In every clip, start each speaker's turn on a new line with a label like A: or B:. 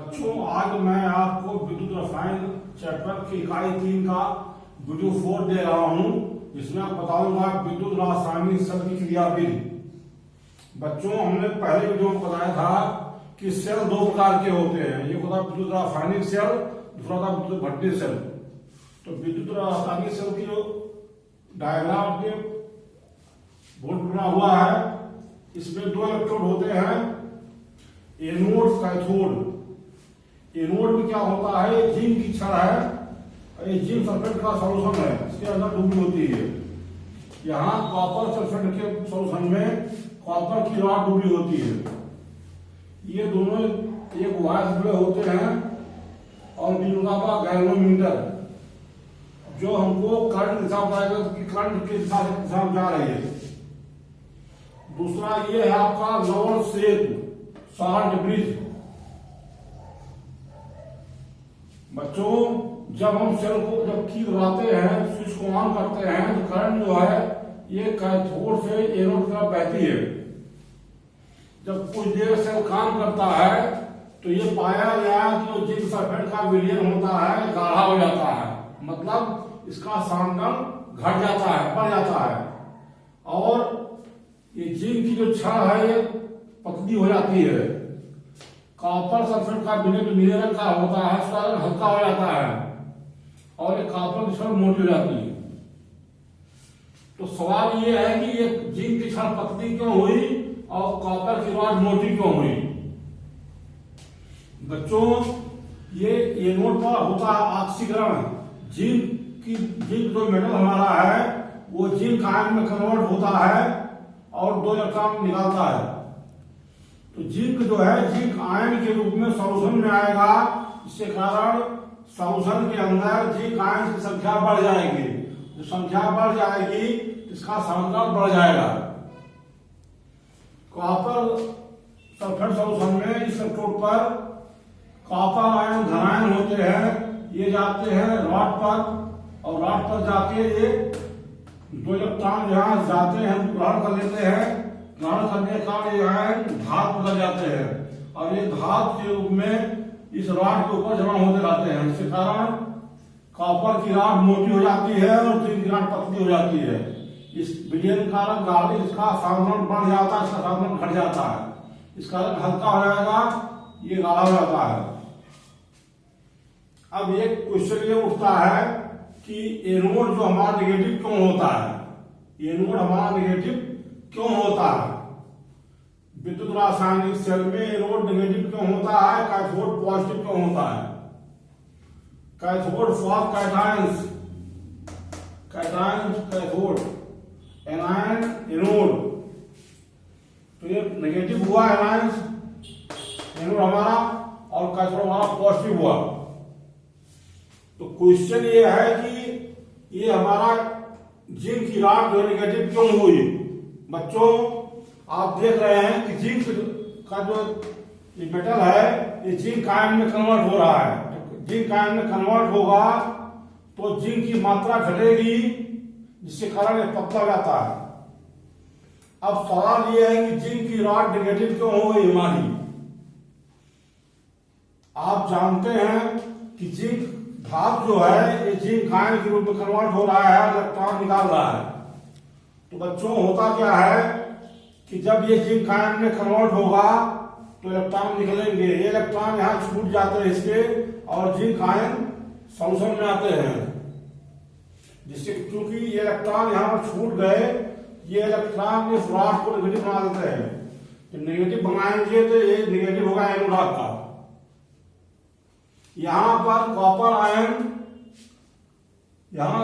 A: बच्चों, आज मैं आपको विद्युत रसायन चैप्टर की इकाई 3 का वीडियो 4 दे रहा हूं, जिसमें आप बताऊंगा विद्युत रासायनिक सेल की क्रियाविधि। बच्चों, हमने पहले वीडियो में बताया था कि सेल दो प्रकार के होते हैं। एक होता है विद्युत रासायनिक सेल, दूसरा होता है विद्युत भट्टी सेल। तो विद्युत रासायनिक सेल की जो डायग्राम के बोर्ड बना हुआ है, इसमें दो इलेक्ट्रोड होते हैं, एनोड कैथोड। एनोड में क्या होता है, जिंक की छड़ है, ये जिंक सल्फेट का सॉल्यूशन है, इसके अंदर डूबी होती है। यहाँ कॉपर सल्फेट के सॉल्यूशन में कॉपर की रॉड डूबी होती है। ये दोनों एक वायर जुड़े होते हैं और जिनका का गैल्वेनोमीटर, जो हमको करंट दिशा बताएगा कि करंट किस दिशा में जा रही है। दूसरा ये है आपका लवण सेतु, सॉल्ट ब्रिज। बच्चों, जब हम सेल को जब की दबाते हैं, स्विच को ऑन करते हैं, तो करंट जो है ये कैथोड से एनोड की तरफ बहती है। जब कुछ देर सेल काम करता है तो ये पाया गया कि जो जिंक सल्फेट का विलयन होता है गाढ़ा हो जाता है, मतलब इसका सांद्रण घट जाता है, बढ़ जाता है, और ये जिंक की जो छड़ है ये पतली हो जाती है। कॉपर सल्फेट का विलयन जो नीले रंग का होता है उसका रंग हल्का हो जाता है और ये कॉपर की छड़ मोटी हो जाती है। तो सवाल ये है कि ये जिंक की छड़ पतली क्यों हुई और कॉपर की रॉड मोटी क्यों हुई। बच्चों, ये एनोड पर होता है ऑक्सीकरण। जिंक जो मेटल हमारा है वो जिंक आयन में कन्वर्ट होता है और दो इलेक्ट्रॉन निकालता है। तो जिंक जो है जिंक आयन के रूप में सॉल्यूशन में आएगा, इसके कारण सॉल्यूशन के अंदर जिंक आयन की संख्या बढ़ जाएगी। जो संख्या बढ़ जाएगी इसका सांद्रण बढ़ जाएगा। कॉपर सल्फेट सॉल्यूशन में इस इलेक्ट्रोड पर कॉपर आयन धनायन होते हैं, ये जाते हैं रॉड पर, और रॉड पर जाके ये दो इलेक्ट्रॉन जहां जाते हैं ग्रहण कर लेते हैं। ग्रहण करने का ये आयन धातु बदल जाते हैं और ये धातु के रूप में इस रॉड के ऊपर जमा होते रहते हैं। इसके कारण कॉपर की रॉड मोटी हो जाती है और जिंक की रॉड पतली हो जाती है। इस विलयन कारण गाढ़ी इसका सांद्रण बढ़ जाता है, इसका सांद्रण घट जाता है, इसका रंग हल्का हो जाएगा, ये गाढ़ा हो जाता है। अब एक क्वेश्चन ये उठता है कि एनोड जो हमारा नेगेटिव क्यों होता है, एनोड हमारा नेगेटिव क्यों होता है। विद्युत रासायनिक सेल में एनोड नेगेटिव क्यों होता है, कैथोड पॉजिटिव क्यों होता है। Cathode for cations, cations cathode, anion anode. तो ये नेगेटिव हुआ एनायंस एनोड हमारा और कैथोड हमारा पॉजिटिव हुआ। तो क्वेश्चन ये है कि ये हमारा जिंक की रॉड जो नेगेटिव क्यों हुई। बच्चों, आप देख रहे हैं कि जिंक का जो ये मेटल है ये जिंक आयन में कन्वर्ट हो रहा है। जिंक आयन में कन्वर्ट होगा तो जिंक की मात्रा घटेगी, जिसके कारण ये पतला जाता है। अब सवाल ये है कि जिंक की रॉड नेगेटिव क्यों हो गई हमारी। आप जानते हैं कि जिंक धातु जो है ये जिंक आयन के रूप में कन्वर्ट हो रहा है, इलेक्ट्रॉन निकाल रहा है। तो बच्चों, होता क्या है कि जब ये जिंक आयन में कन्वर्ट होगा तो इलेक्ट्रॉन निकलेंगे। ये इलेक्ट्रॉन यहाँ छूट जाते हैं इसके और जिंक आयन सॉल्यूशन में आते हैं, जिससे क्योंकि ये इलेक्ट्रॉन यहाँ पर छूट गए, ये इलेक्ट्रॉन इस रॉड को नेगेटिव बना देते हैं। तो नेगेटिव बनाएंगे तो ये नेगेटिव होगा एनोड का। यहां पर कॉपर आयन, यहां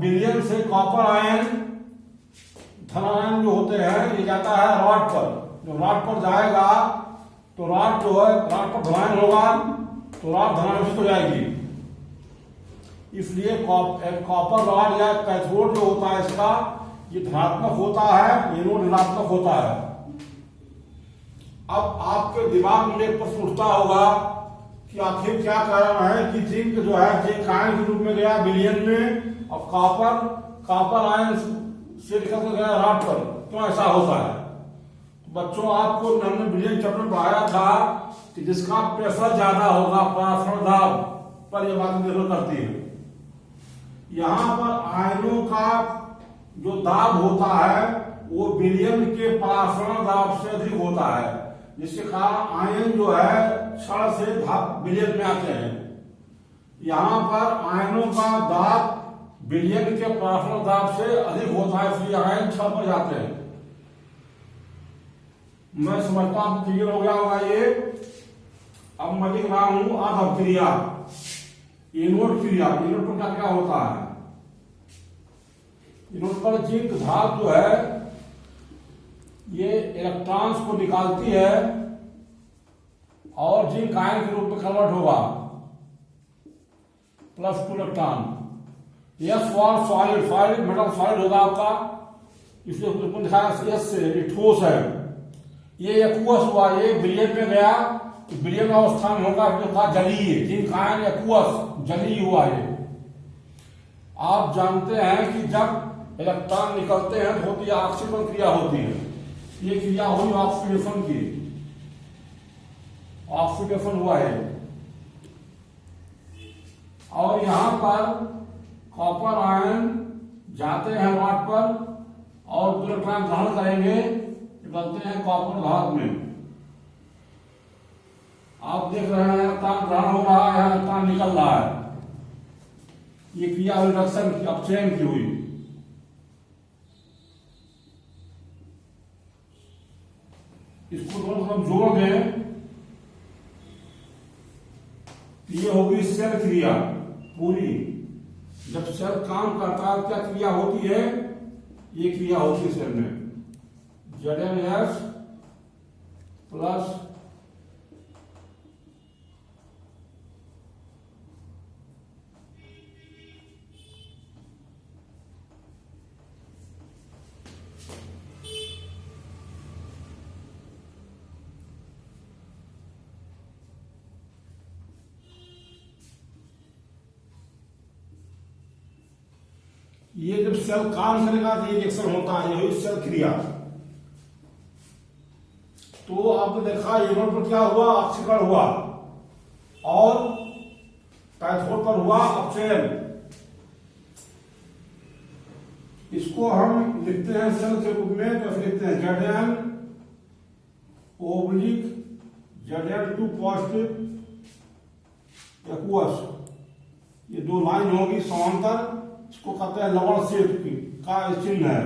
A: विलयन से कॉपर आयन धनायन जो होते हैं ये जाता है रॉड पर। जो रॉड पर जाएगा तो रॉड जो है रॉड पर धनायन होगा तो रॉड धनायन हो जाएगी। इसलिए कॉपर रॉड या कैथोड जो होता है इसका ये धनात्मक होता है, एनोड ऋणात्मक होता है। अब आपके दिमाग में एक प्रश्न उठता होगा कि आखिर क्या कारण है कि जिंक जो है जिंक आयन के रूप में गया विलयन में और कॉपर आयन से निकल कर गया रॉड पर, क्यों ऐसा होता है। बच्चों आपको हमने बिलियन चैप्टर पढ़ाया था कि जिसका प्रेशर ज्यादा होगा परासरण दाब पर यह बात निर्भर करती है। यहां पर आयनों का जो दाब होता है वो विलयन के परासरण दाब से अधिक होता है, जिसके कारण आयन जो है क्षण से विलयन में आते हैं। यहां पर आयनों का दाब विलयन के परासरण दाब से अधिक होता है, इसलिए आयन क्षण पर जाते हैं। मैं समझता हूं क्लियर हो गया होगा ये। अब मैं लिख रहा हूं आधार क्रिया, एनोड क्रिया। एनोड पर क्या क्या होता है? एनोड पर जिंक धातु जो है ये इलेक्ट्रॉन्स को निकालती है और जिंक आयन के रूप में कन्वर्ट होगा, +2 electron. Yes for solid, solid metal solid होगा आपका, इसलिए दिखाया यस से ठोस है। ये एक्वस हुआ, ये विलयन में गया तो विलयन अवस्था में होगा, जो था जलीय, जिंक आयन एक्वस जलीय हुआ। ये आप जानते हैं कि जब इलेक्ट्रॉन निकलते हैं तो होती है ऑक्सीकरण क्रिया होती है। ये क्रिया हुई ऑक्सीडेशन की, ऑक्सीडेशन हुआ है। और यहां पर कॉपर आयन जाते हैं वाट पर और इलेक्ट्रॉन ग्रहण करेंगे, निकलते हैं कॉपर धातु में। आप देख रहे हैं इलेक्ट्रॉन ग्रहण हो रहा है, इलेक्ट्रॉन निकल रहा है। ये क्रिया रिडक्शन की, अपचयन की हुई। इसको दोनों हम जोड़ दें, ये होगी सेल क्रिया पूरी। जब सेल काम करता है क्या क्रिया होती है? ये क्रिया होती है सेल में, ZnS प्लस ये जब सेल काम करेगा तो ये रिएक्शन होता है, यही सेल क्रिया। तो आपने देखा एनोड पर क्या हुआ? ऑक्सीकरण हुआ और कैथोड पर हुआ अपचयन। इसको हम लिखते हैं सेल के रूप में, तो लिखते हैं Zn oblique Zn2 positive aqueous. ये दो लाइन होगी समांतर, इसको कहते हैं लवण सेतु का चिन्ह है।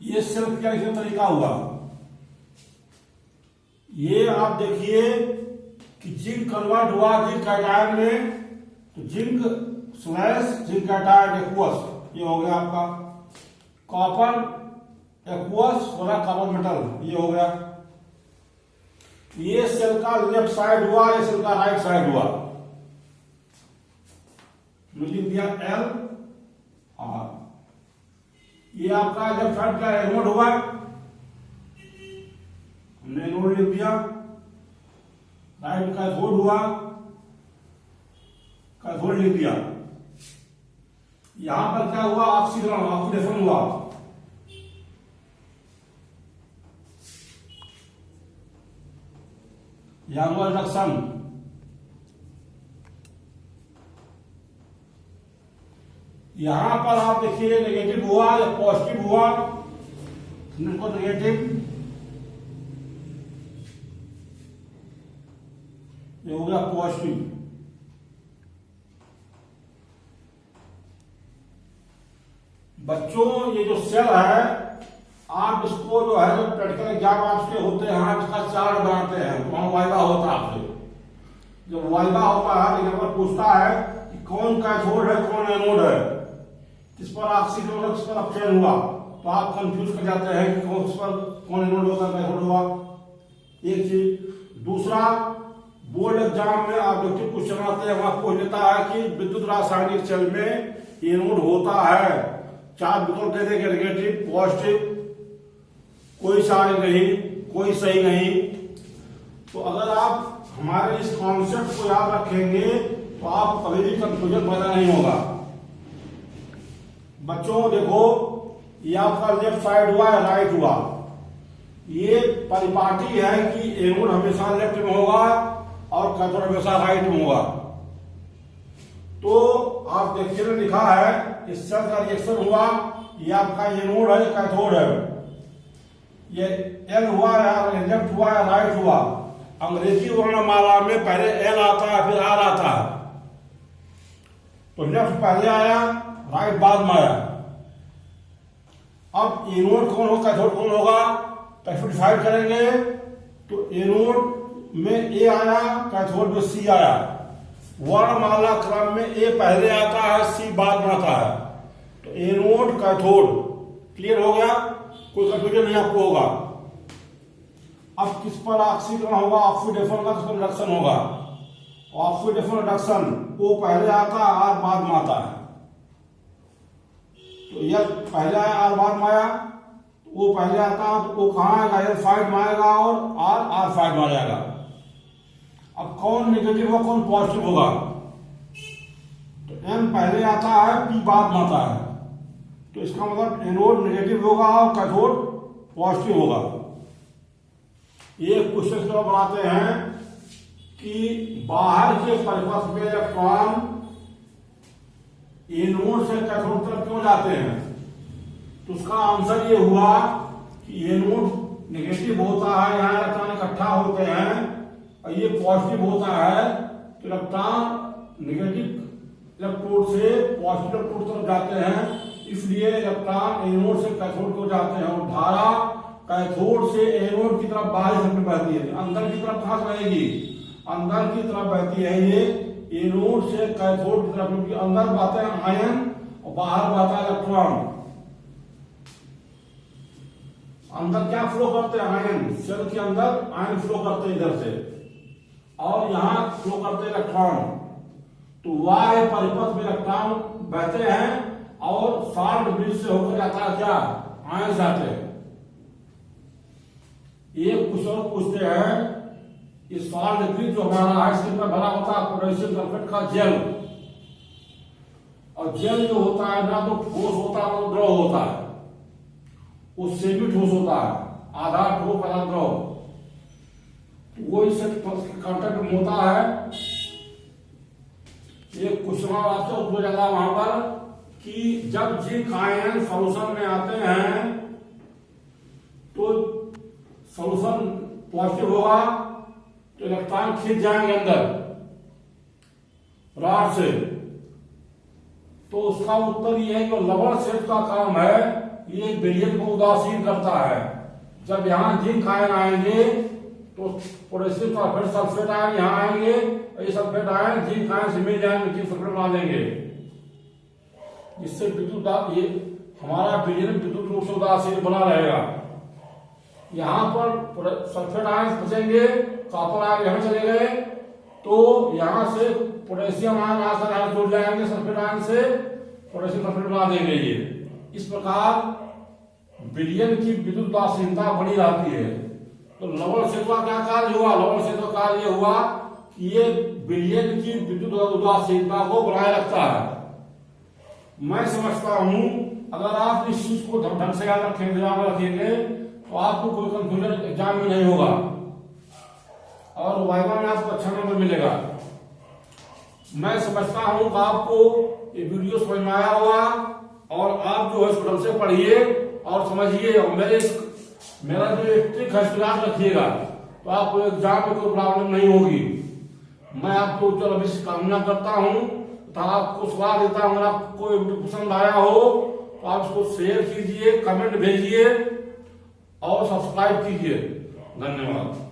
A: ये सेल क्रिया का तरीका हुआ। ये आप देखिए कि जिंक कन्वर्ट हुआ जिंक कैटायन में, तो zinc slash zinc cation aqueous, ये हो गया आपका। कॉपर एक्वस हो रहा कॉपर मेटल, ये हो गया। ये सेल का लेफ्ट साइड हुआ, ये सेल का राइट साइड हुआ। लिख दिया L R। ये आपका लेफ्ट साइड का एनोड हुआ, हमने एनोड लिख दिया। राइट कैथोड हुआ, कैथोड लिख दिया। यहां पर क्या हुआ? ऑक्सीकरण, ऑक्सीडेशन हुआ। यहां हुआ रिडक्शन। यहां पर आप देखिए नेगेटिव हुआ या पॉजिटिव हुआ, इनको नेगेटिव, ये हो गया पॉजिटिव। बच्चों ये जो सेल है, आप इसको जो है जब प्रैक्टिकल एग्जाम आपके होते हैं, आप इसका चार्ट बनाते हैं, वहां वाइवा होता है आपसे। जब वाइवा होता है तो यहाँ पर पूछता है कि कौन कैथोड है कौन एनोड है, किस पर ऑक्सीकरण किस पर अपचयन हुआ, तो आप कंफ्यूज कर जाते हैं कि कौन पर कौन एनोड होगा कैथोड हुआ। एक चीज। दूसरा, बोर्ड एग्जाम में ऑब्जेक्टिव क्वेश्चन आते हैं, वहां पूछ लेता है कि विद्युत रासायनिक सेल में एनोड होता है चार विकल्प दे देंगे, नेगेटिव, पॉजिटिव, कोई सही नहीं, कोई सही नहीं। तो अगर आप हमारे इस कॉन्सेप्ट को याद रखेंगे तो आप कभी भी कंफ्यूजन पैदा नहीं होगा। बच्चों देखो, ये आपका लेफ्ट साइड हुआ या राइट हुआ, ये परिपाटी है कि एनोड हमेशा लेफ्ट में होगा और कैथोड हमेशा राइट में होगा। तो आप देखिए में लिखा है, इस सेल का रिएक्शन हुआ, ये आपका एनोड है, कैथोड है, ये एल हुआ या लेफ्ट हुआ या राइट हुआ। अंग्रेजी वर्णमाला में पहले एल आता है फिर आर आता है, तो लेफ्ट पहले आया, राइट बाद में आया। अब एनोड कौन होगा, कैथोड कौन होगा, तो डिसाइड करेंगे। तो एनोड में ए आया, कैथोड में सी आया। वर्णमाला क्रम में ए पहले आता है, सी बाद में आता है। तो एनोड कैथोड क्लियर हो गया, कोई कंफ्यूजन नहीं आपको होगा। अब किस पर ऑक्सीकरण होगा, ऑक्सीडेशन का, किस पर रिडक्शन होगा। ऑक्सीडेशन रिडक्शन ओ पहले आता है, आर बाद में आता है। तो यह पहले आया, आर बाद में आया, वो पहले आता है तो वो कहाँ आएगा, एल साइड में आएगा और आर साइड में आ जाएगा। अब कौन नेगेटिव होगा, कौन पॉजिटिव होगा, तो एन पहले आता है, पी बाद में आता है। तो इसका मतलब एनोड नेगेटिव होगा और कैथोड पॉजिटिव होगा। ये क्वेश्चन जो बनाते हैं कि बाहर के परिपथ में इलेक्ट्रॉन एनोड से कैथोड तरफ क्यों जाते हैं, तो उसका आंसर ये हुआ कि एनोड नेगेटिव होता है, यहाँ इलेक्ट्रॉन इकट्ठा होते हैं, और ये पॉजिटिव होता है, तो इलेक्ट्रॉन नेगेटिव इलेक्ट्रोड से पॉजिटिव इलेक्ट्रोड तरफ जाते हैं, इसलिए इलेक्ट्रॉन एनोड से कैथोड को जाते हैं। और धारा कैथोड से एनोड की तरफ बाहर में बहती है, अंदर की तरफ कहाँ बहेगी, अंदर की तरफ बहती है ये एनोड से कैथोड की तरफ, क्योंकि अंदर बहता है आयन और बाहर बहता है इलेक्ट्रॉन। अंदर क्या फ्लो करते हैं, आयन, सेल के अंदर आयन फ्लो करते हैं इधर से, और यहां फ्लो करते हैं इलेक्ट्रॉन। तो वाह परिपथ में इलेक्ट्रॉन बहते हैं और साल्ट ब्रिज से होकर जाता है क्या, आयन जाते हैं। एक क्वेश्चन पूछते हैं, इस साल्ट ब्रिज जो हमारा है इसके अंदर भरा होता है पोटेशियम सल्फेट का जेल, और जेल जो होता है ना तो ठोस होता है ना तो द्रव होता है, उससे भी ठोस होता है, आधा ठोस आधा द्रव। वो इससे कांटेक्ट में होता है। एक क्वेश्चन आपसे पूछा जाता है वहां पर कि जब जिंक आयन सॉल्यूशन में आते हैं तो सॉल्यूशन पॉजिटिव होगा, तो इलेक्ट्रॉन खींच जाएंगे अंदर रॉड से। तो उसका उत्तर ये है कि लवण क्षेत्र का काम है, ये विलयन को उदासीन करता है। जब यहाँ जिंक आयन आएंगे तो पोटेशियम सल्फेट सल्फेट आयन यहाँ आएंगे, ये सल्फेट आयन जिंक आयन से मिल जाएंगे, जिंक सल्फेट बना देंगे, जिससे विद्युत ये हमारा विलयन विद्युत रूप से उदासीन बना रहेगा। यहाँ पर सल्फेट आयन बचेंगे, कॉपर आयन यहाँ चले गए, तो यहाँ से पोटेशियम आयन आकर यहाँ जुड़ जाएंगे सल्फेट आयन से, पोटेशियम सल्फेट बना देंगे। ये इस प्रकार विलयन की विद्युत उदासीनता बनी रहती है। तो लवण क्षेत्र का क्या कार्य हुआ, लवण क्षेत्र का कार्य हुआ कि ये विलयन की विद्युत उदासीनता को बनाए रखता है। मैं समझता हूं अगर आप इस चीज को ढंग से याद रखेंगे, ध्यान रखेंगे, तो आपको कोई कंफ्यूजन एग्जाम में नहीं होगा और वाइवा में आपको अच्छा नंबर मिलेगा। मैं समझता हूं कि आपको ये वीडियो समझ में आया होगा, और आप जो है ढंग से पढ़िए और समझिए, और मेरा जो ट्रिक है इसको याद रखिएगा, तो आपको एग्जाम में कोई प्रॉब्लम नहीं होगी। मैं आपको उज्जवल भविष्य कामना करता हूं, तो आपको सलाह देता हूं, अगर आपको कोई वीडियो पसंद आया हो तो आप इसको शेयर कीजिए, कमेंट भेजिए और सब्सक्राइब कीजिए। धन्यवाद।